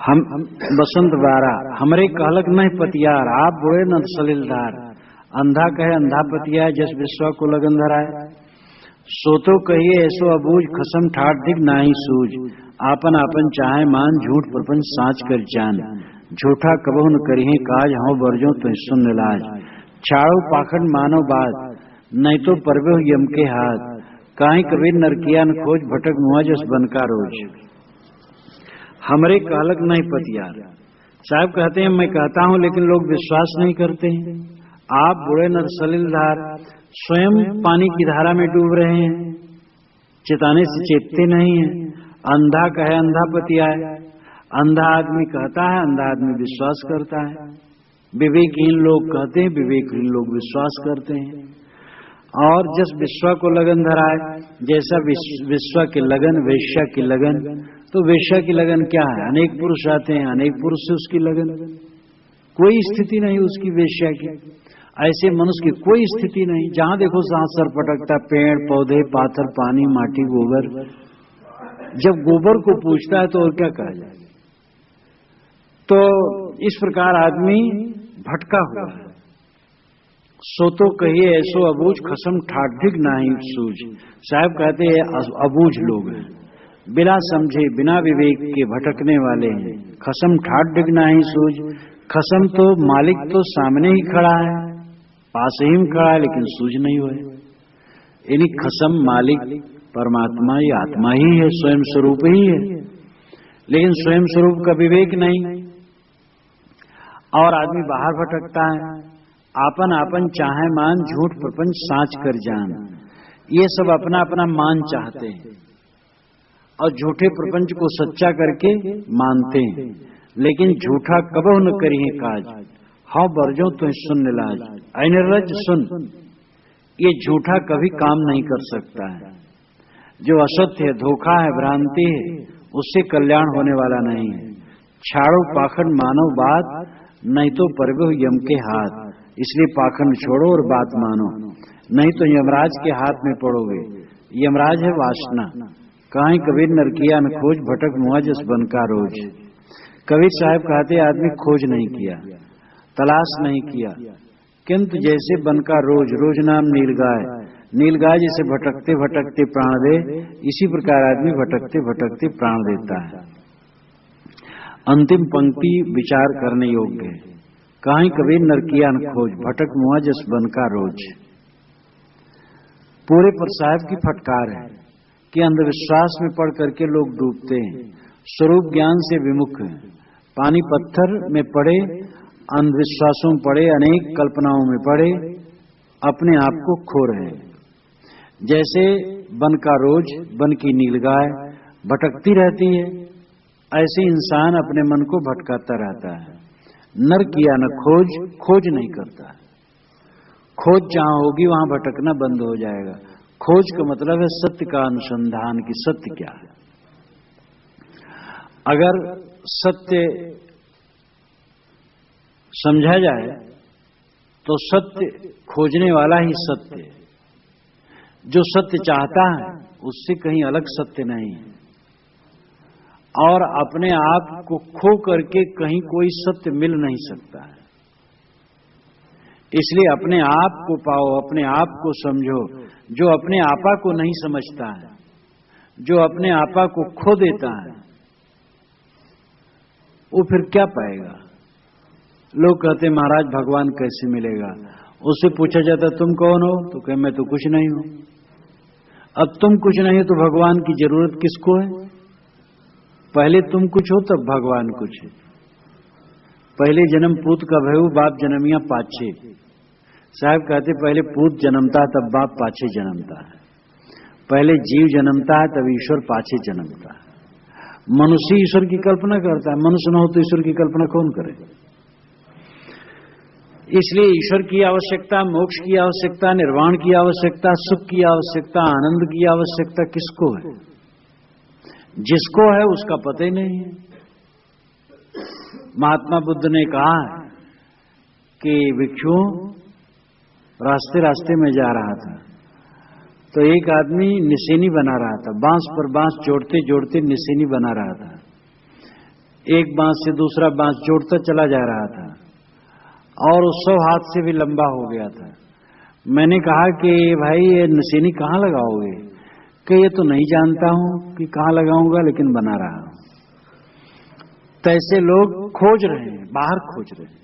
हम बसंत बारा हमरे कहलक नहीं पतियार, आप बोए न सलिलधार। अंधा कहे अंधा पतिया, जस विश्वा को लगन धराए। सो तो कहिए ऐसो अबूझ, खसम ठाठ दिख नाही सूझ। आपन आपन चाहे मान, झूठ प्रपंच साँच कर जान। झूठा कबहु न करिए काज, हौ बरजो तो सुन लाज। छाड़ो पाखंड मानो बात, नहीं तो परवे यम के हाथ। काहे कबीर नरकिया न खोज, भटक मुआ जस बन का रोज। हमरे कहलक नहीं पतियार। साहब कहते हैं मैं कहता हूं लेकिन लोग विश्वास नहीं करते हैं। आप बुरे नर सलिलधार, स्वयं पानी की धारा में डूब रहे हैं, चेताने से चेतते नहीं हैं। अंधा कहे अंधा पतियाए। अंधा आदमी कहता है, अंधा आदमी विश्वास करता है। विवेकहीन लोग कहते हैं, विवेकहीन लोग विश्वास करते हैं। और जिस विश्वा को लगन धराए, जैसा विश्वा की लगन वेश्या की लगन, तो वेश्या की लगन क्या है? अनेक पुरुष आते हैं, अनेक पुरुष से उसकी लगन, कोई स्थिति नहीं उसकी वेश्या की। ऐसे मनुष्य की कोई स्थिति नहीं, जहां देखो जहां सर पटकता, पेड़ पौधे पाथर पानी माटी गोबर। जब गोबर को पूछता है तो और क्या कहा जाए। तो इस प्रकार आदमी भटका हुआ है। सो तो कहिए ऐसो अबूझ, खसम ठाठ दिख नाही सूझ। साहब कहते हैं अबूझ लोग हैं, बिना समझे बिना विवेक के भटकने वाले हैं। खसम ठाठ दिख नाही सूझ। खसम तो मालिक तो सामने ही खड़ा है, पास ही में खड़ा है, लेकिन सूझ नहीं हुए। यानी खसम मालिक परमात्मा ही आत्मा ही है, स्वयं स्वरूप ही है, लेकिन स्वयं स्वरूप का विवेक नहीं। और आदमी बाहर भटकता है। आपन आपन चाहे मान, झूठ प्रपंच साँच कर जान। ये सब अपना अपना मान चाहते हैं और झूठे प्रपंच को सच्चा करके मानते हैं। लेकिन झूठा कबहु न करिए काज, हौ बरजो तो सुन लाज। ऐ निर्लज सुन, ये झूठा कभी काम नहीं कर सकता है। जो असत्य है, धोखा है, भ्रांति है, उससे कल्याण होने वाला नहीं है। छाड़ो पाखंड मानो बात, नहीं तो परवे यम के हाथ। इसलिए पाखंड छोड़ो और बात मानो, नहीं तो यमराज के हाथ में पड़ोगे। यमराज है वासना। काहे कबीर नरकिया न खोज, भटक मुआ जस बन का रोज। कबीर साहब कहते आदमी खोज नहीं किया, तलाश नहीं किया, किंतु जैसे बन का रोज, रोज नाम नीलगाय, नीलगाय जैसे भटकते भटकते प्राण दे, इसी प्रकार आदमी भटकते भटकते प्राण देता है। अंतिम पंक्ति विचार करने योग्य है। काहे कबीर नरकिया न खोज, भटक मुआ जस बन का रोज। पूरे पर साहब की फटकार है कि अंधविश्वास में पड़ करके लोग डूबते हैं, स्वरूप ज्ञान से विमुख हैं। पानी पत्थर में पड़े, अंधविश्वासों में पड़े, अनेक कल्पनाओं में पड़े, अपने आप को खो रहे हैं। जैसे बन का रोज, बन की नीलगाय भटकती रहती है, ऐसे इंसान अपने मन को भटकाता रहता है। नर किया न खोज, खोज नहीं करता। खोज जहां होगी वहां भटकना बंद हो जाएगा। खोज का मतलब है सत्य का अनुसंधान, की सत्य क्या है। अगर सत्य समझा जाए तो सत्य खोजने वाला ही सत्य है। जो सत्य चाहता है उससे कहीं अलग सत्य नहीं है। और अपने आप को खो करके कहीं कोई सत्य मिल नहीं सकता है। इसलिए अपने आप को पाओ, अपने आप को समझो। जो अपने आपा को नहीं समझता है, जो अपने आपा को खो देता है, वो फिर क्या पाएगा। लोग कहते महाराज भगवान कैसे मिलेगा। उससे पूछा जाता तुम कौन हो, तो कहे मैं तो कुछ नहीं हूं। अब तुम कुछ नहीं हो तो भगवान की जरूरत किसको है। पहले तुम कुछ हो तब भगवान कुछ है। पहले जन्म पूत का भयु, बाप जन्मिया पाछे। साहब कहते पहले पूत जन्मता है तब बाप पाछे जन्मता है। पहले जीव जन्मता है तब ईश्वर पाछे जन्मता है। मनुष्य ईश्वर की कल्पना करता है, मनुष्य न हो तो ईश्वर की कल्पना कौन करे। इसलिए ईश्वर की आवश्यकता, मोक्ष की आवश्यकता, निर्वाण की आवश्यकता, सुख की आवश्यकता, आनंद की आवश्यकता किसको है। जिसको है उसका पता ही नहीं है। महात्मा बुद्ध ने कहा कि भिक्षुओं, रास्ते रास्ते में जा रहा था तो एक आदमी निशानी बना रहा था, बांस पर बांस जोड़ते जोड़ते निशानी बना रहा था। एक बांस से दूसरा बांस जोड़ता चला जा रहा था और उस 100 हाथ से भी लंबा हो गया था। मैंने कहा कि भाई ये निशानी कहाँ लगाओगे? कि ये तो नहीं जानता हूं कि कहाँ लगाऊंगा, लेकिन बना रहा हूं। तो ऐसे लोग खोज रहे हैं, बाहर खोज रहे हैं,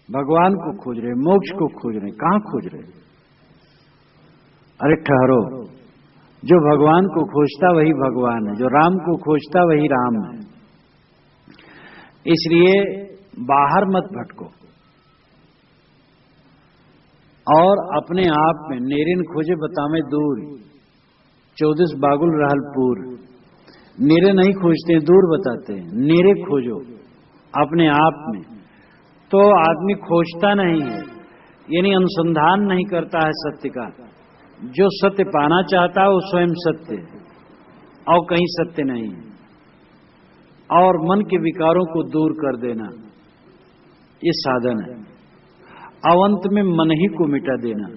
भगवान को खोज रहे हैं, मोक्ष को खोज रहे हैं। कहां खोज रहे हैं? अरे ठहरो, जो भगवान को खोजता वही भगवान है, जो राम को खोजता वही राम है। इसलिए बाहर मत भटको और अपने आप में नेरिन खोजे बतावे दूर, 24 बागुल रहलपुर। नेरे नहीं खोजते, दूर बताते हैं। नेरे खोजो अपने आप में। तो आदमी खोजता नहीं है, यानी अनुसंधान नहीं करता है सत्य का। जो सत्य पाना चाहता है वो स्वयं सत्य है और कहीं सत्य नहीं है। और मन के विकारों को दूर कर देना ये साधन है। अवंत में मन ही को मिटा देना।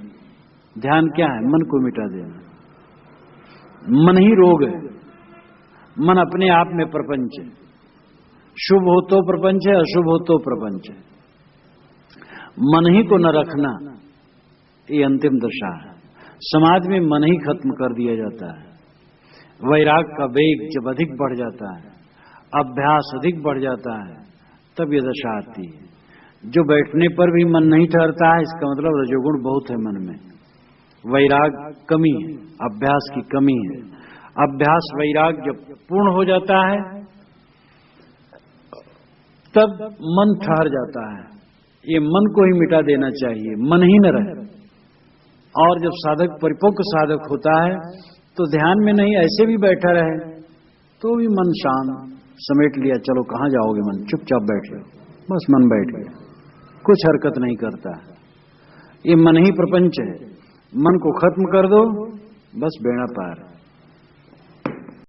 ध्यान क्या है? मन को मिटा देना। मन ही रोग है। मन अपने आप में प्रपंच है। शुभ हो तो प्रपंच है, अशुभ हो तो प्रपंच है। मन ही को न रखना ये अंतिम दशा है। समाज में मन ही खत्म कर दिया जाता है। वैराग का वेग जब अधिक बढ़ जाता है, अभ्यास अधिक बढ़ जाता है, तब ये दशा आती है। जो बैठने पर भी मन नहीं ठहरता है, इसका मतलब रजोगुण बहुत है मन में। वैराग कमी है, अभ्यास की कमी है। अभ्यास वैराग जब पूर्ण हो जाता है तब मन ठहर जाता है। ये मन को ही मिटा देना चाहिए, मन ही न रहे। और जब साधक परिपक्व साधक होता है तो ध्यान में नहीं, ऐसे भी बैठा रहे तो भी मन शांत, समेट लिया। चलो कहां जाओगे मन, चुपचाप बैठ लो, बस मन बैठ गया, कुछ हरकत नहीं करता। ये मन ही प्रपंच है। मन को खत्म कर दो, बस बेड़ा पार।